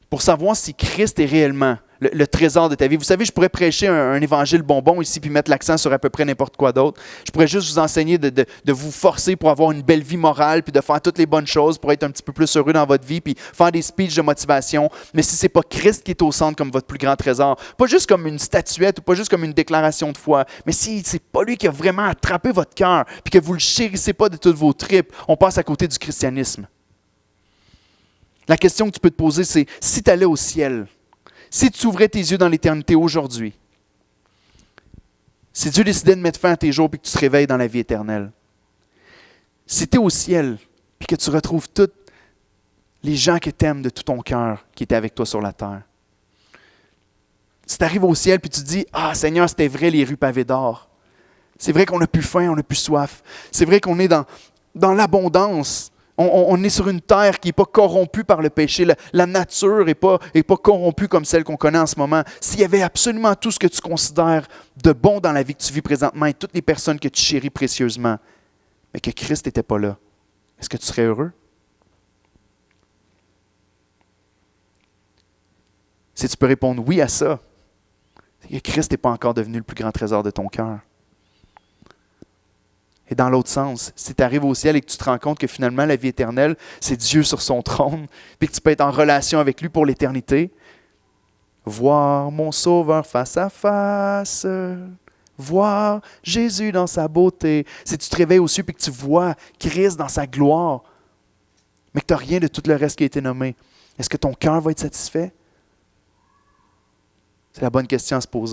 Pour savoir si Christ est réellement le trésor de ta vie. Vous savez, je pourrais prêcher un évangile bonbon ici puis mettre l'accent sur à peu près n'importe quoi d'autre. Je pourrais juste vous enseigner de vous forcer pour avoir une belle vie morale puis de faire toutes les bonnes choses pour être un petit peu plus heureux dans votre vie puis faire des speeches de motivation. Mais si ce n'est pas Christ qui est au centre comme votre plus grand trésor, pas juste comme une statuette ou pas juste comme une déclaration de foi, mais si ce n'est pas lui qui a vraiment attrapé votre cœur puis que vous ne le chérissez pas de toutes vos tripes, on passe à côté du christianisme. La question que tu peux te poser, c'est si tu allais au ciel, si tu ouvrais tes yeux dans l'éternité aujourd'hui, si Dieu décidait de mettre fin à tes jours et que tu te réveilles dans la vie éternelle, si tu es au ciel et que tu retrouves tous les gens que tu aimes de tout ton cœur qui étaient avec toi sur la terre, si tu arrives au ciel et tu te dis « Ah Seigneur, c'était vrai les rues pavées d'or », C'est vrai qu'on n'a plus faim, on n'a plus soif. C'est vrai qu'on est dans l'abondance. On est sur une terre qui n'est pas corrompue par le péché. La nature n'est pas corrompue comme celle qu'on connaît en ce moment. S'il y avait absolument tout ce que tu considères de bon dans la vie que tu vis présentement et toutes les personnes que tu chéris précieusement, mais que Christ n'était pas là, est-ce que tu serais heureux? Si tu peux répondre oui à ça, c'est que Christ n'est pas encore devenu le plus grand trésor de ton cœur. Et dans l'autre sens, si tu arrives au ciel et que tu te rends compte que finalement la vie éternelle, c'est Dieu sur son trône, puis que tu peux être en relation avec lui pour l'éternité, voir mon Sauveur face à face, voir Jésus dans sa beauté. Si tu te réveilles au ciel et que tu vois Christ dans sa gloire, mais que tu n'as rien de tout le reste qui a été nommé, est-ce que ton cœur va être satisfait? C'est la bonne question à se poser.